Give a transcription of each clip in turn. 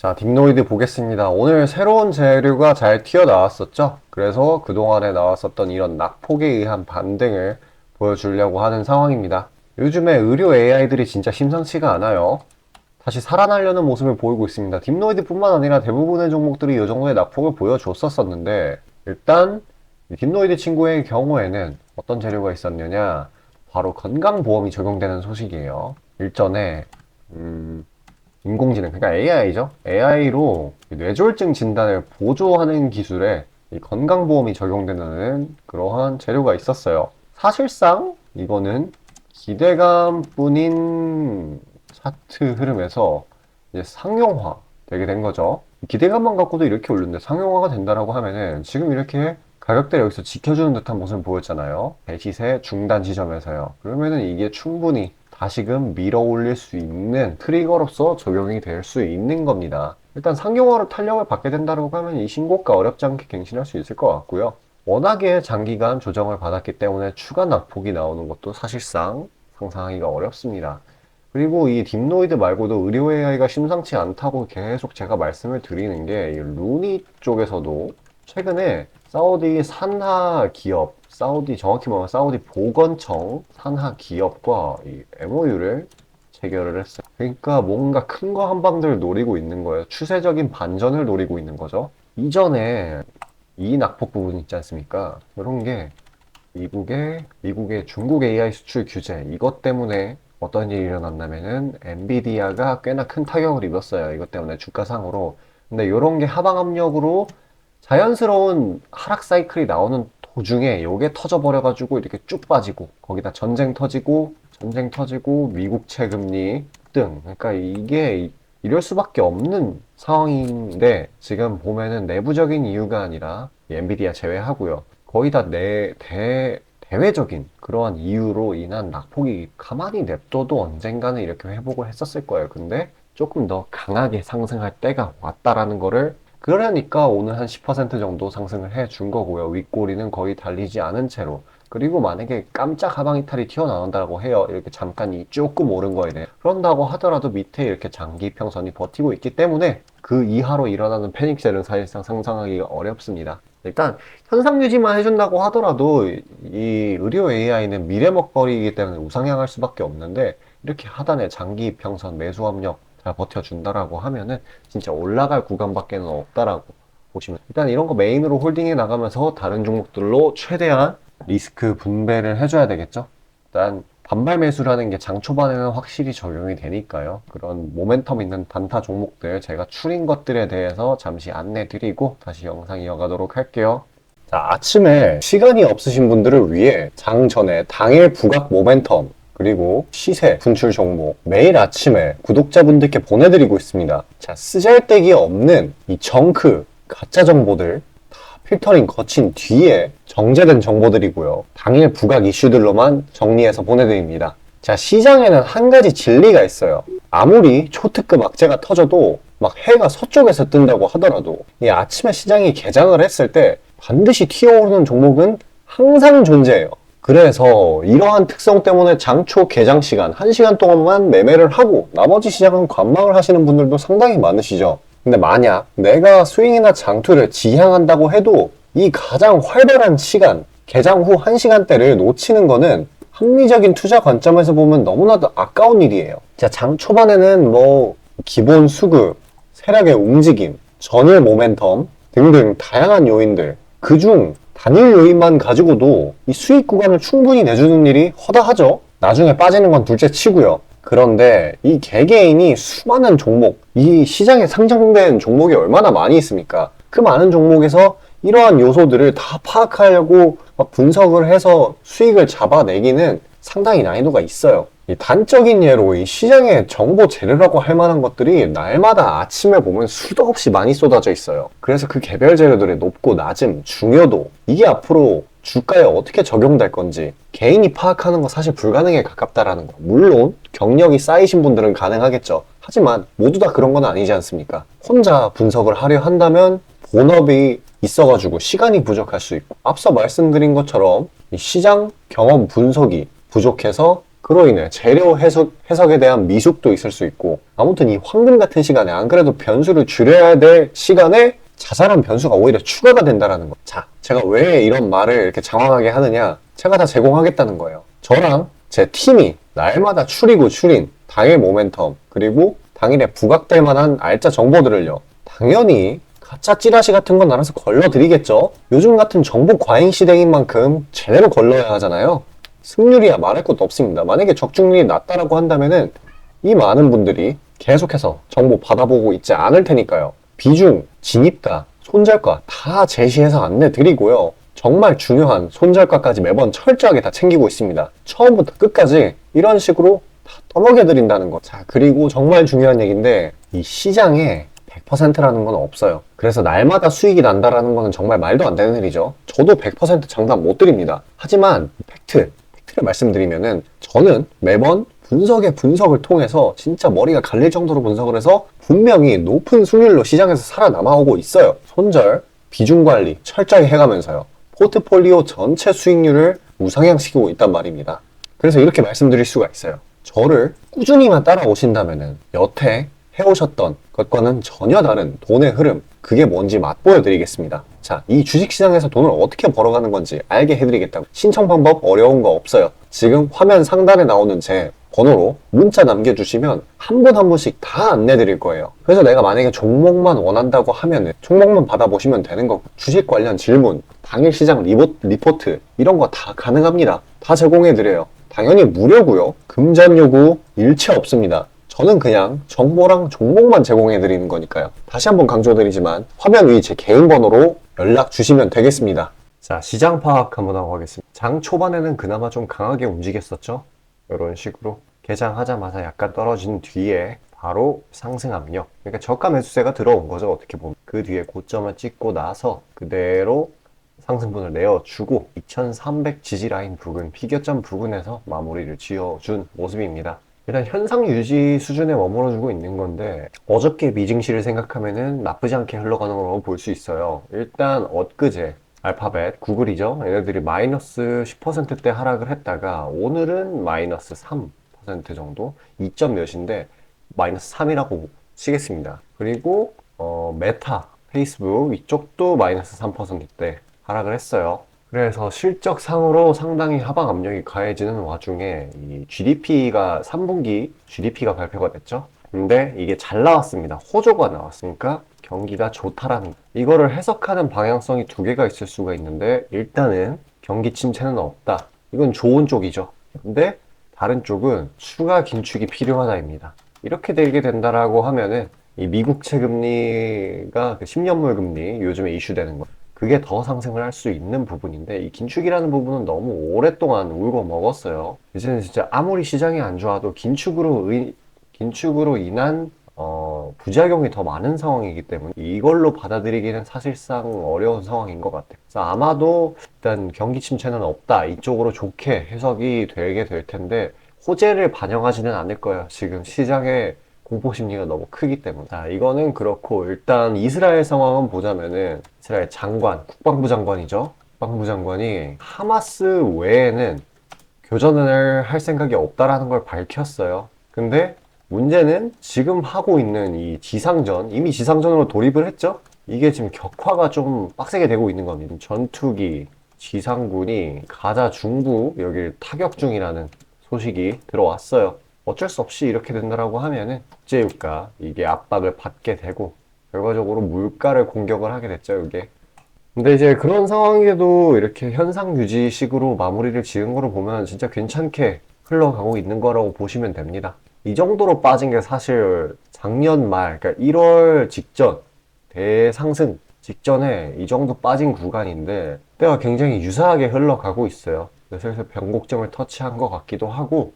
자, 딥노이드 보겠습니다. 오늘 새로운 재료가 잘 튀어나왔었죠? 그래서 그동안에 나왔었던 이런 낙폭에 의한 반등을 보여주려고 하는 상황입니다. 요즘에 의료 AI들이 진짜 심상치가 않아요. 다시 살아나려는 모습을 보이고 있습니다. 딥노이드뿐만 아니라 대부분의 종목들이 이 정도의 낙폭을 보여줬었었는데, 일단 이 딥노이드 친구의 경우에는 어떤 재료가 있었느냐? 바로 건강보험이 적용되는 소식이에요. 일전에 인공지능, 그러니까 AI죠. AI로 뇌졸중 진단을 보조하는 기술에 이 건강보험이 적용되는 그러한 재료가 있었어요. 사실상 이거는 기대감뿐인 차트 흐름에서 이제 상용화 되게 된 거죠. 기대감만 갖고도 이렇게 올렸는데 상용화가 된다라고 하면은 지금 이렇게 가격대를 여기서 지켜주는 듯한 모습을 보였잖아요. 대시세 중단 지점에서요. 그러면은 이게 충분히 다시금 밀어 올릴 수 있는 트리거로서 적용이 될 수 있는 겁니다. 일단 상용화로 탄력을 받게 된다고 하면 이 신고가 어렵지 않게 갱신할 수 있을 것 같고요. 워낙에 장기간 조정을 받았기 때문에 추가 낙폭이 나오는 것도 사실상 상상하기가 어렵습니다. 그리고 이 딥노이드 말고도 의료 AI가 심상치 않다고 계속 제가 말씀을 드리는 게 이 루니 쪽에서도 최근에 사우디 산하 기업, 사우디 정확히 말하면 사우디 보건청 산하 기업과 이 MOU를 체결을 했어요. 그러니까 뭔가 큰 거 한 방들 노리고 있는 거예요. 추세적인 반전을 노리고 있는 거죠. 이전에 이 낙폭 부분 있지 않습니까? 이런 게 미국의 중국 AI 수출 규제 이것 때문에 어떤 일이 일어났냐면은 엔비디아가 꽤나 큰 타격을 입었어요. 이것 때문에 주가상으로. 근데 이런 게 하방 압력으로 자연스러운 하락 사이클이 나오는 도중에 요게 터져버려가지고 이렇게 쭉 빠지고 거기다 전쟁 터지고 미국 채금리 등 그러니까 이게 이럴 수밖에 없는 상황인데 지금 보면은 내부적인 이유가 아니라 이 엔비디아 제외하고요. 거의 다 대외적인 그러한 이유로 인한 낙폭이 가만히 냅둬도 언젠가는 이렇게 회복을 했었을 거예요. 근데 조금 더 강하게 상승할 때가 왔다라는 거를 그러니까 오늘 한 10% 정도 상승을 해준 거고요. 윗꼬리는 거의 달리지 않은 채로. 그리고 만약에 깜짝 하방 이탈이 튀어나온다고 해요. 이렇게 잠깐 이 조금 오른 거에 대해. 그런다고 하더라도 밑에 이렇게 장기 평선이 버티고 있기 때문에 그 이하로 일어나는 패닉셀은 사실상 상상하기가 어렵습니다. 일단 현상 유지만 해준다고 하더라도 이 의료 AI는 미래 먹거리이기 때문에 우상향할 수밖에 없는데 이렇게 하단에 장기 평선 매수 압력 잘 버텨준다라고 하면은 진짜 올라갈 구간밖에는 없다라고 보시면 일단 이런 거 메인으로 홀딩해 나가면서 다른 종목들로 최대한 리스크 분배를 해줘야 되겠죠. 일단 반발 매수라는 게 장 초반에는 확실히 적용이 되니까요. 그런 모멘텀 있는 단타 종목들 제가 추린 것들에 대해서 잠시 안내 드리고 다시 영상 이어가도록 할게요. 자, 아침에 시간이 없으신 분들을 위해 장 전에 당일 부각 모멘텀 그리고 시세 분출 종목 매일 아침에 구독자분들께 보내드리고 있습니다. 자, 쓰잘데기 없는 이 정크 가짜 정보들 다 필터링 거친 뒤에 정제된 정보들이고요. 당일 부각 이슈들로만 정리해서 보내드립니다. 자, 시장에는 한 가지 진리가 있어요. 아무리 초특급 악재가 터져도 막 해가 서쪽에서 뜬다고 하더라도 이 아침에 시장이 개장을 했을 때 반드시 튀어오르는 종목은 항상 존재해요. 그래서 이러한 특성 때문에 장초 개장 시간 1시간 동안만 매매를 하고 나머지 시장은 관망을 하시는 분들도 상당히 많으시죠. 근데 만약 내가 스윙이나 장투를 지향한다고 해도 이 가장 활발한 시간, 개장 후 1시간대를 놓치는 거는 합리적인 투자 관점에서 보면 너무나도 아까운 일이에요. 자, 장 초반에는 뭐 기본 수급, 세력의 움직임, 전일 모멘텀 등등 다양한 요인들 그중 단일 요인만 가지고도 이 수익 구간을 충분히 내주는 일이 허다하죠. 나중에 빠지는 건 둘째 치고요. 그런데 이 개개인이 수많은 종목, 이 시장에 상장된 종목이 얼마나 많이 있습니까? 그 많은 종목에서 이러한 요소들을 다 파악하려고 분석을 해서 수익을 잡아내기는 상당히 난이도가 있어요. 이 단적인 예로 이 시장의 정보 재료라고 할 만한 것들이 날마다 아침에 보면 수도 없이 많이 쏟아져 있어요. 그래서 그 개별 재료들의 높고 낮음, 중요도 이게 앞으로 주가에 어떻게 적용될 건지 개인이 파악하는 거 사실 불가능에 가깝다라는 거. 물론 경력이 쌓이신 분들은 가능하겠죠. 하지만 모두 다 그런 건 아니지 않습니까? 혼자 분석을 하려 한다면 본업이 있어가지고 시간이 부족할 수 있고 앞서 말씀드린 것처럼 이 시장 경험 분석이 부족해서 그로 인해 재료 해석에 대한 미숙도 있을 수 있고, 아무튼 이 황금 같은 시간에 안 그래도 변수를 줄여야 될 시간에 자잘한 변수가 오히려 추가가 된다라는 거. 자, 제가 왜 이런 말을 이렇게 장황하게 하느냐? 제가 다 제공하겠다는 거예요. 저랑 제 팀이 날마다 추리고 추린 당일 모멘텀, 그리고 당일에 부각될 만한 알짜 정보들을요, 당연히 가짜 찌라시 같은 건 알아서 걸러드리겠죠? 요즘 같은 정보 과잉 시대인 만큼 제대로 걸러야 하잖아요. 승률이야 말할 것도 없습니다. 만약에 적중률이 낮다라고 한다면은 이 많은 분들이 계속해서 정보 받아보고 있지 않을 테니까요. 비중, 진입가, 손절가 다 제시해서 안내 드리고요. 정말 중요한 손절가까지 매번 철저하게 다 챙기고 있습니다. 처음부터 끝까지 이런 식으로 다 떠먹여 드린다는 거. 자, 그리고 정말 중요한 얘기인데, 이 시장에 100%라는 건 없어요. 그래서 날마다 수익이 난다라는 거는 정말 말도 안 되는 일이죠. 저도 100% 장담 못 드립니다. 하지만 팩트를 말씀드리면은, 저는 매번 분석을 통해서 진짜 머리가 갈릴 정도로 분석을 해서 분명히 높은 수익률로 시장에서 살아남아오고 있어요. 손절, 비중 관리 철저히 해가면서요. 포트폴리오 전체 수익률을 우상향시키고 있단 말입니다. 그래서 이렇게 말씀드릴 수가 있어요. 저를 꾸준히만 따라오신다면은 여태 해오셨던 것과는 전혀 다른 돈의 흐름, 그게 뭔지 맛보여 드리겠습니다. 자, 이 주식시장에서 돈을 어떻게 벌어가는 건지 알게 해드리겠다고. 신청 방법 어려운 거 없어요. 지금 화면 상단에 나오는 제 번호로 문자 남겨주시면 한 분 한 분씩 다 안내 드릴 거예요. 그래서 내가 만약에 종목만 원한다고 하면은 종목만 받아보시면 되는 거고, 주식 관련 질문, 당일 시장 리포트 이런 거 다 가능합니다. 다 제공해 드려요. 당연히 무료고요. 금전 요구 일체 없습니다. 저는 그냥 정보랑 종목만 제공해 드리는 거니까요. 다시 한번 강조드리지만 화면 위 제 개인 번호로 연락 주시면 되겠습니다. 자, 시장 파악 한번 하고 가겠습니다. 장 초반에는 그나마 좀 강하게 움직였었죠. 이런 식으로 개장하자마자 약간 떨어진 뒤에 바로 상승 압력, 그러니까 저가 매수세가 들어온 거죠. 어떻게 보면 그 뒤에 고점을 찍고 나서 그대로 상승분을 내어주고 2300 지지라인 부근, 피겨점 부근에서 마무리를 지어준 모습입니다. 일단 현상 유지 수준에 머물러주고 있는 건데, 어저께 미증시를 생각하면은 나쁘지 않게 흘러가는 걸로 볼 수 있어요. 일단 엊그제 알파벳, 구글이죠. 얘네들이 마이너스 10%대 하락을 했다가 오늘은 마이너스 3% 정도, 2점 몇인데 마이너스 3이라고 치겠습니다. 그리고 메타, 페이스북 이쪽도 마이너스 3%대 하락을 했어요. 그래서 실적상으로 상당히 하방 압력이 가해지는 와중에 이 GDP가 3분기 GDP가 발표가 됐죠. 근데 이게 잘 나왔습니다. 호조가 나왔으니까 경기가 좋다라는, 이거를 해석하는 방향성이 두 개가 있을 수가 있는데, 일단은 경기 침체는 없다, 이건 좋은 쪽이죠. 근데 다른 쪽은 추가 긴축이 필요하다입니다. 이렇게 되게 된다라고 하면은 이 미국채 금리가 10년물 금리 요즘에 이슈되는 거, 그게 더 상승을 할 수 있는 부분인데, 이 긴축이라는 부분은 너무 오랫동안 울고 먹었어요. 이제는 진짜 아무리 시장이 안 좋아도 긴축으로 인한 부작용이 더 많은 상황이기 때문에 이걸로 받아들이기는 사실상 어려운 상황인 것 같아요. 그래서 아마도 일단 경기 침체는 없다, 이쪽으로 좋게 해석이 되게 될 텐데, 호재를 반영하지는 않을 거예요. 지금 시장의 공포 심리가 너무 크기 때문에. 자, 이거는 그렇고, 일단 이스라엘 상황은 보자면은, 이스라엘 장관, 국방부 장관이죠. 국방부 장관이 하마스 외에는 교전을 할 생각이 없다라는 걸 밝혔어요. 근데 문제는 지금 하고 있는 이 지상전, 이미 지상전으로 돌입을 했죠? 이게 지금 격화가 좀 빡세게 되고 있는 겁니다. 전투기, 지상군이 가자 중부 여기를 타격 중이라는 소식이 들어왔어요. 어쩔 수 없이 이렇게 된다라고 하면은 국제유가 이게 압박을 받게 되고, 결과적으로 물가를 공격을 하게 됐죠, 이게. 근데 이제 그런 상황에도 이렇게 현상 유지식으로 마무리를 지은 거를 보면 진짜 괜찮게 흘러가고 있는 거라고 보시면 됩니다. 이 정도로 빠진 게 사실 작년 말, 그러니까 1월 직전, 대상승 직전에 이 정도 빠진 구간인데, 때가 굉장히 유사하게 흘러가고 있어요. 슬슬 변곡점을 터치한 것 같기도 하고,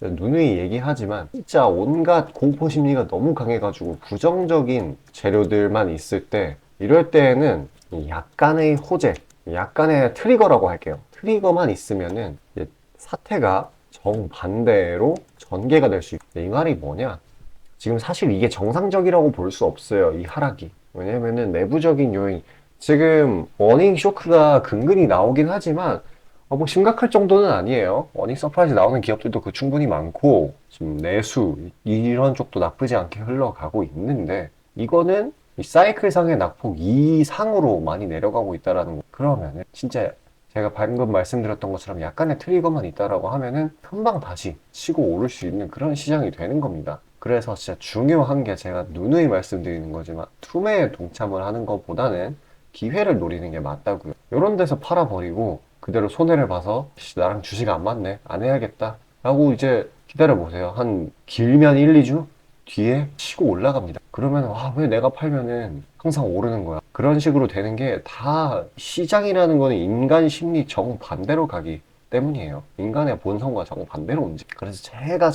누누이 얘기하지만 진짜 온갖 공포 심리가 너무 강해가지고 부정적인 재료들만 있을 때, 이럴 때에는 약간의 호재, 약간의 트리거라고 할게요. 트리거만 있으면은 사태가 정반대로 전개가 될 수 있다. 이 말이 뭐냐? 지금 사실 이게 정상적이라고 볼 수 없어요, 이 하락이. 왜냐면은 내부적인 요인, 지금 워닝 쇼크가 근근히 나오긴 하지만 뭐 심각할 정도는 아니에요. 어닝 서프라이즈 나오는 기업들도 그 충분히 많고, 지금 내수, 이런 쪽도 나쁘지 않게 흘러가고 있는데, 이거는 이 사이클상의 낙폭 이상으로 많이 내려가고 있다라는 거. 그러면은, 진짜 제가 방금 말씀드렸던 것처럼 약간의 트리거만 있다라고 하면은, 금방 다시 치고 오를 수 있는 그런 시장이 되는 겁니다. 그래서 진짜 중요한 게 제가 누누이 말씀드리는 거지만, 투매에 동참을 하는 것보다는 기회를 노리는 게 맞다고요. 이런 데서 팔아버리고, 그대로 손해를 봐서 나랑 주식 안 맞네 안 해야겠다 라고 이제 기다려보세요. 한 길면 1, 2주 뒤에 치고 올라갑니다. 그러면 왜 내가 팔면은 항상 오르는 거야. 그런 식으로 되는 게 다 시장이라는 거는 인간 심리 정반대로 가기 때문이에요. 인간의 본성과 정반대로 움직여. 그래서 제가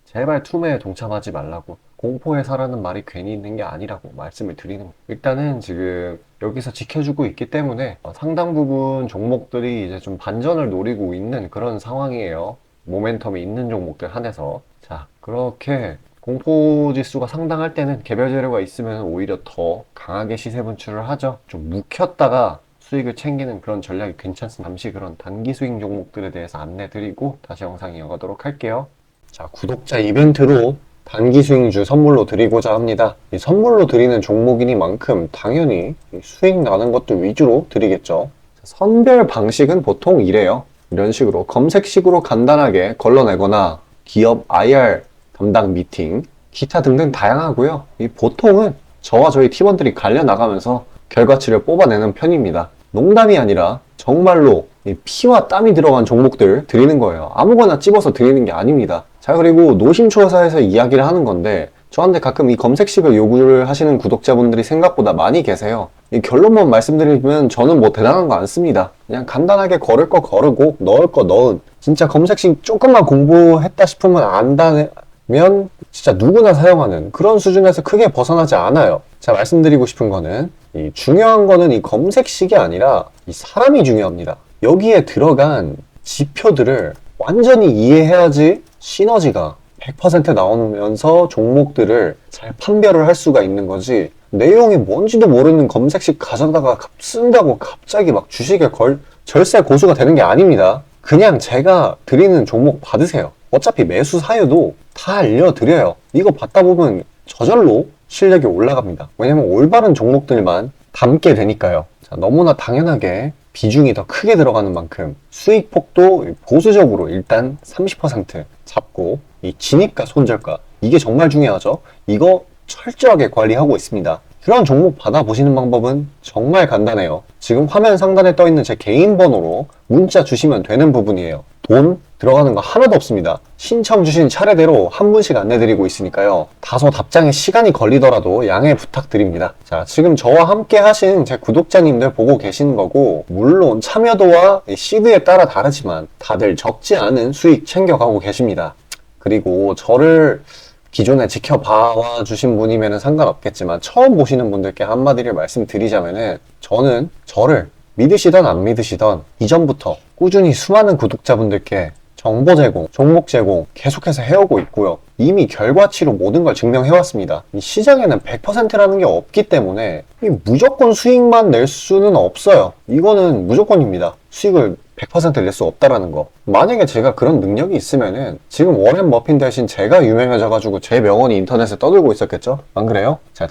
제발 투매에 동참하지 말라고, 공포에 사라는 말이 괜히 있는 게 아니라고 말씀을 드리는 거예요. 일단은 지금 여기서 지켜주고 있기 때문에 상당 부분 종목들이 이제 좀 반전을 노리고 있는 그런 상황이에요. 모멘텀이 있는 종목들 한해서. 자, 그렇게 공포지수가 상당할 때는 개별 재료가 있으면 오히려 더 강하게 시세 분출을 하죠. 좀 묵혔다가 수익을 챙기는 그런 전략이 괜찮습니다. 잠시 그런 단기 수익 종목들에 대해서 안내 드리고 다시 영상 이어가도록 할게요. 자, 구독자 이벤트로 단기 수익주 선물로 드리고자 합니다. 이 선물로 드리는 종목이니만큼 당연히 수익 나는 것들 위주로 드리겠죠. 선별 방식은 보통 이래요. 이런 식으로 검색식으로 간단하게 걸러내거나 기업 IR 담당 미팅, 기타 등등 다양하고요. 이 보통은 저와 저희 팀원들이 갈려 나가면서 결과치를 뽑아내는 편입니다. 농담이 아니라 정말로 피와 땀이 들어간 종목들 드리는 거예요. 아무거나 찝어서 드리는 게 아닙니다. 자, 그리고 노심초사에서 이야기를 하는 건데, 저한테 가끔 이 검색식을 요구를 하시는 구독자분들이 생각보다 많이 계세요. 이 결론만 말씀드리면 저는 뭐 대단한 거 안 씁니다. 그냥 간단하게 걸을 거 거르고 넣을 거 넣은, 진짜 검색식 조금만 공부했다 싶으면 안다면 진짜 누구나 사용하는 그런 수준에서 크게 벗어나지 않아요. 제가 말씀드리고 싶은 거는, 이 중요한 거는 이 검색식이 아니라 이 사람이 중요합니다. 여기에 들어간 지표들을 완전히 이해해야지 시너지가 100% 나오면서 종목들을 잘 판별을 할 수가 있는 거지, 내용이 뭔지도 모르는 검색식 가져다가 쓴다고 갑자기 막 주식에 절세 고수가 되는 게 아닙니다. 그냥 제가 드리는 종목 받으세요. 어차피 매수 사유도 다 알려드려요. 이거 받다 보면 저절로 실력이 올라갑니다. 왜냐면 올바른 종목들만 담게 되니까요. 자, 너무나 당연하게 비중이 더 크게 들어가는 만큼 수익폭도 보수적으로 일단 30% 잡고, 이 진입가 손절가, 이게 정말 중요하죠. 이거 철저하게 관리하고 있습니다. 그런 종목 받아보시는 방법은 정말 간단해요. 지금 화면 상단에 떠 있는 제 개인 번호로 문자 주시면 되는 부분이에요. 돈 들어가는 거 하나도 없습니다. 신청 주신 차례대로 한 분씩 안내드리고 있으니까요. 다소 답장에 시간이 걸리더라도 양해 부탁드립니다. 자, 지금 저와 함께 하신 제 구독자님들 보고 계시는 거고, 물론 참여도와 시드에 따라 다르지만 다들 적지 않은 수익 챙겨가고 계십니다. 그리고 저를 기존에 지켜봐 주신 분이면 상관없겠지만, 처음 보시는 분들께 한마디를 말씀드리자면은, 저는 저를 믿으시던 안 믿으시던 이전부터 꾸준히 수많은 구독자분들께 정보 제공, 종목 제공 계속해서 해오고 있고요. 이미 결과치로 모든 걸 증명해왔습니다. 이 시장에는 100%라는 게 없기 때문에 무조건 수익만 낼 수는 없어요. 이거는 무조건입니다. 수익을 100% 낼 수 없다라는 거. 만약에 제가 그런 능력이 있으면은 지금 워렌 버핏 대신 제가 유명해져가지고 제 명언이 인터넷에 떠들고 있었겠죠? 안 그래요? 자,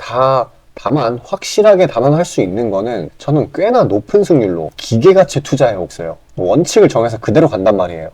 다만 확실하게 단언할 수 있는 거는, 저는 꽤나 높은 승률로 기계같이 투자해 왔어요. 원칙을 정해서 그대로 간단 말이에요.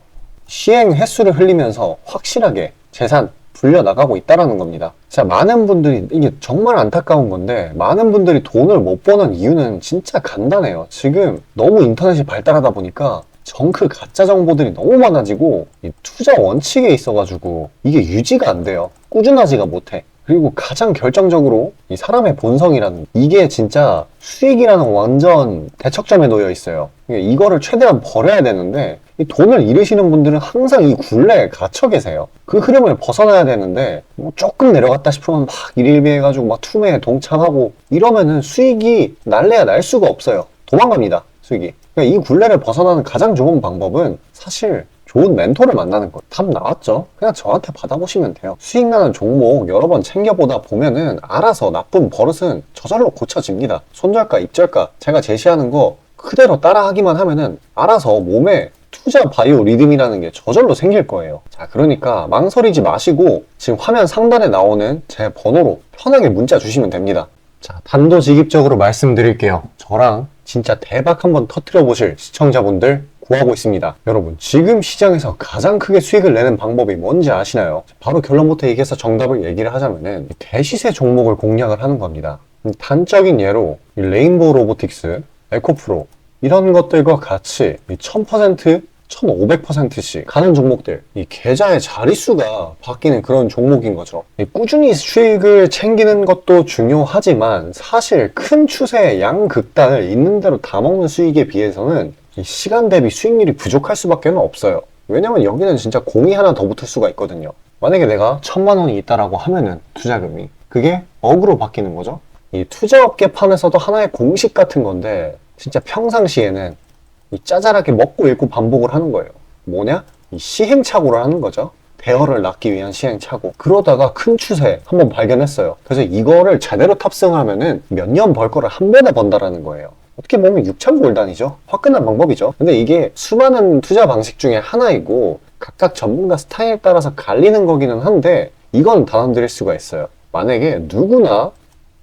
시행 횟수를 흘리면서 확실하게 재산 불려나가고 있다는 겁니다. 자, 많은 분들이, 이게 정말 안타까운 건데, 많은 분들이 돈을 못 버는 이유는 진짜 간단해요. 지금 너무 인터넷이 발달하다 보니까 정크 가짜 정보들이 너무 많아지고, 이 투자 원칙에 있어가지고 이게 유지가 안 돼요. 꾸준하지가 못해. 그리고 가장 결정적으로 이 사람의 본성이라는, 이게 진짜 수익이라는 완전 대척점에 놓여 있어요. 이거를 최대한 버려야 되는데, 이 돈을 잃으시는 분들은 항상 이 굴레에 갇혀 계세요. 그 흐름을 벗어나야 되는데, 뭐 조금 내려갔다 싶으면 막 일일비해가지고 막 투매에 동참하고 이러면은 수익이 날래야 날 수가 없어요. 도망갑니다, 수익이. 그러니까 이 굴레를 벗어나는 가장 좋은 방법은 사실 좋은 멘토를 만나는 거예요. 답 나왔죠? 그냥 저한테 받아보시면 돼요. 수익 나는 종목 여러 번 챙겨보다 보면은 알아서 나쁜 버릇은 저절로 고쳐집니다. 손절가, 입절가 제가 제시하는 거 그대로 따라하기만 하면은 알아서 몸에 투자 바이오 리듬이라는 게 저절로 생길 거예요. 자, 그러니까 망설이지 마시고 지금 화면 상단에 나오는 제 번호로 편하게 문자 주시면 됩니다. 자, 단도직입적으로 말씀드릴게요. 저랑 진짜 대박 한번 터뜨려 보실 시청자분들 구하고 있습니다. 여러분, 지금 시장에서 가장 크게 수익을 내는 방법이 뭔지 아시나요? 바로 결론부터 얘기해서 정답을 얘기를 하자면은 대시세 종목을 공략을 하는 겁니다. 단적인 예로 레인보우 로보틱스, 에코프로 이런 것들과 같이 1000%, 1500%씩 가는 종목들, 이 계좌의 자릿수가 바뀌는 그런 종목인 거죠. 꾸준히 수익을 챙기는 것도 중요하지만 사실 큰 추세의 양극단을 있는 대로 다 먹는 수익에 비해서는 이 시간 대비 수익률이 부족할 수밖에 없어요. 왜냐면 여기는 진짜 공이 하나 더 붙을 수가 있거든요. 만약에 내가 1000만 원이 있다라고 하면은 투자금이 그게 억으로 바뀌는 거죠. 이 투자업계판에서도 하나의 공식 같은 건데 진짜 평상시에는 이 짜잘하게 먹고 읽고 반복을 하는 거예요. 뭐냐? 이 시행착오를 하는 거죠. 대어를 낳기 위한 시행착오. 그러다가 큰 추세 한번 발견했어요. 그래서 이거를 제대로 탑승하면은 몇 년 벌 거를 한 번에 번다라는 거예요. 어떻게 보면 6,000골단이죠. 화끈한 방법이죠. 근데 이게 수많은 투자 방식 중에 하나이고 각각 전문가 스타일에 따라서 갈리는 거기는 한데 이건 단언드릴 수가 있어요. 만약에 누구나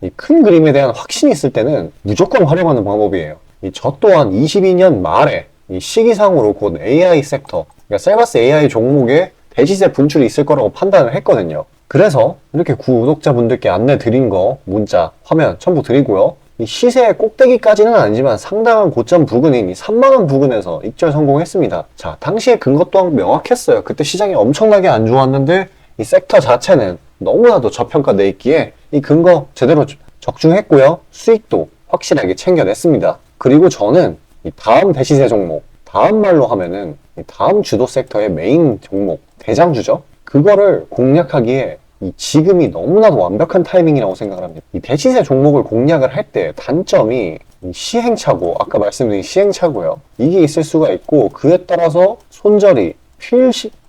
이 큰 그림에 대한 확신이 있을 때는 무조건 활용하는 방법이에요. 저 또한 22년 말에 이 시기상으로 곧 AI 섹터, 그러니까 셀바스 AI 종목에 대시세 분출이 있을 거라고 판단을 했거든요. 그래서 이렇게 구독자분들께 안내 드린 거 문자, 화면 첨부 드리고요. 이 시세의 꼭대기까지는 아니지만 상당한 고점 부근인 이 3만원 부근에서 익절 성공했습니다. 자, 당시에 근거 또한 명확했어요. 그때 시장이 엄청나게 안 좋았는데 이 섹터 자체는 너무나도 저평가돼 있기에 이 근거 제대로 적중했고요. 수익도 확실하게 챙겨냈습니다. 그리고 저는 이 다음 대시세 종목, 다음 말로 하면은 이 다음 주도 섹터의 메인 종목, 대장주죠. 그거를 공략하기에 이 지금이 너무나도 완벽한 타이밍이라고 생각을 합니다. 이 대시세 종목을 공략을 할 때 단점이 이 시행착오, 아까 말씀드린 시행착오요. 이게 있을 수가 있고 그에 따라서 손절이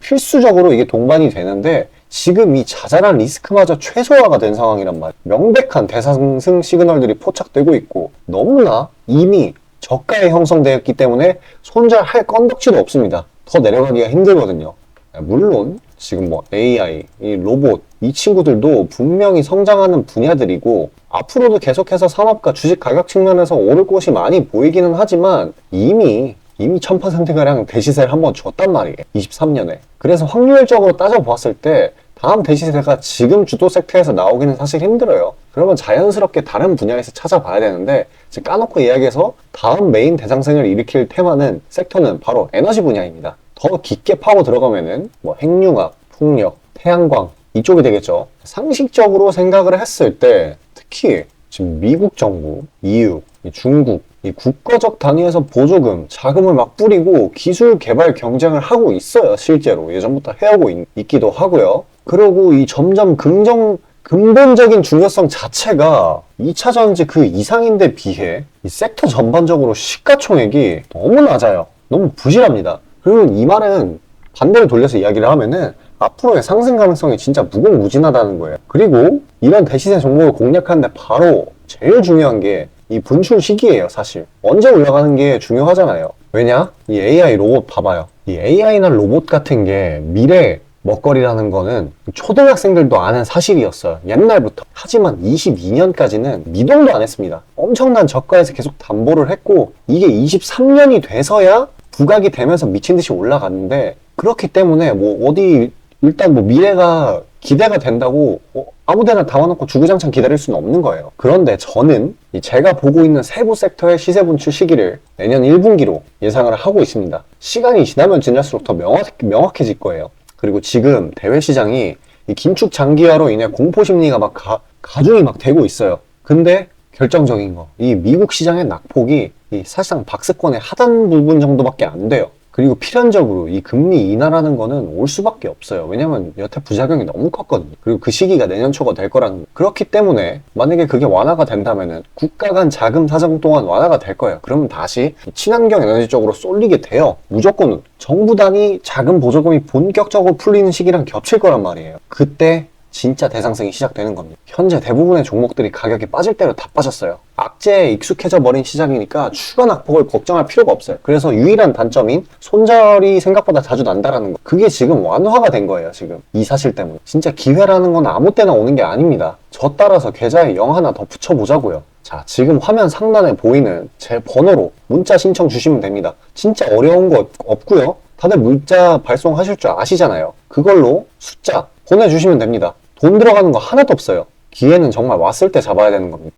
필수적으로 이게 동반이 되는데 지금 이 자잘한 리스크마저 최소화가 된 상황이란 말이에요. 명백한 대상승 시그널들이 포착되고 있고 너무나 이미 저가에 형성되었기 때문에 손절할 건덕지도 없습니다. 더 내려가기가 힘들거든요. 물론 지금 뭐 AI, 이 로봇 이 친구들도 분명히 성장하는 분야들이고 앞으로도 계속해서 산업과 주식 가격 측면에서 오를 곳이 많이 보이기는 하지만 이미 1000%가량 대시세를 한번 줬단 말이에요. 23년에. 그래서 확률적으로 따져보았을 때 다음 대시세가 지금 주도 섹터에서 나오기는 사실 힘들어요. 그러면 자연스럽게 다른 분야에서 찾아봐야 되는데 까놓고 이야기해서 다음 메인 대상승을 일으킬 테마는 섹터는 바로 에너지 분야입니다. 더 깊게 파고 들어가면은 뭐 핵융합, 풍력, 태양광 이쪽이 되겠죠. 상식적으로 생각을 했을 때 특히 지금 미국 정부, EU, 중국 이 국가적 단위에서 보조금, 자금을 막 뿌리고 기술 개발 경쟁을 하고 있어요. 실제로 예전부터 해오고 있기도 하고요. 그리고 이 점점 근본적인 중요성 자체가 2차 전지 그 이상인데 비해 이 섹터 전반적으로 시가총액이 너무 낮아요. 너무 부실합니다. 그리고 이 말은 반대로 돌려서 이야기를 하면은 앞으로의 상승 가능성이 진짜 무궁무진하다는 거예요. 그리고 이런 대시세 종목을 공략하는데 바로 제일 중요한 게 이 분출 시기예요. 사실 언제 올라가는 게 중요하잖아요. 왜냐? 이 AI 로봇 봐봐요. 이 AI나 로봇 같은 게 미래 먹거리라는 거는 초등학생들도 아는 사실이었어요. 옛날부터. 하지만 22년까지는 미동도 안 했습니다. 엄청난 저가에서 계속 담보를 했고 이게 23년이 돼서야 부각이 되면서 미친 듯이 올라갔는데 그렇기 때문에 뭐 어디 일단 뭐 미래가 기대가 된다고 아무데나 담아놓고 주구장창 기다릴 수는 없는 거예요. 그런데 저는 제가 보고 있는 세부 섹터의 시세 분출 시기를 내년 1분기로 예상을 하고 있습니다. 시간이 지나면 지날수록 더 명확해질 거예요. 그리고 지금 대외 시장이 이 긴축 장기화로 인해 공포 심리가 막 가중이 막 되고 있어요. 근데 결정적인 거, 이 미국 시장의 낙폭이 사실상 박스권의 하단 부분 정도밖에 안 돼요. 그리고 필연적으로 이 금리 인하라는 거는 올 수밖에 없어요. 왜냐면 여태 부작용이 너무 컸거든요. 그리고 그 시기가 내년 초가 될 거라는 거예요. 그렇기 때문에 만약에 그게 완화가 된다면은 국가 간 자금 사정 또한 완화가 될 거예요. 그러면 다시 친환경 에너지 쪽으로 쏠리게 돼요. 무조건 정부 단위 자금 보조금이 본격적으로 풀리는 시기랑 겹칠 거란 말이에요. 그때 진짜 대상승이 시작되는 겁니다. 현재 대부분의 종목들이 가격이 빠질 대로 다 빠졌어요. 악재에 익숙해져 버린 시장이니까 추가 낙폭을 걱정할 필요가 없어요. 그래서 유일한 단점인 손절이 생각보다 자주 난다라는 거, 그게 지금 완화가 된 거예요. 지금 이 사실 때문에. 진짜 기회라는 건 아무 때나 오는 게 아닙니다. 저 따라서 계좌에 0 하나 더 붙여보자고요. 자, 지금 화면 상단에 보이는 제 번호로 문자 신청 주시면 됩니다. 진짜 어려운 거 없고요. 다들 문자 발송하실 줄 아시잖아요. 그걸로 숫자 보내주시면 됩니다. 돈 들어가는 거 하나도 없어요. 기회는 정말 왔을 때 잡아야 되는 겁니다.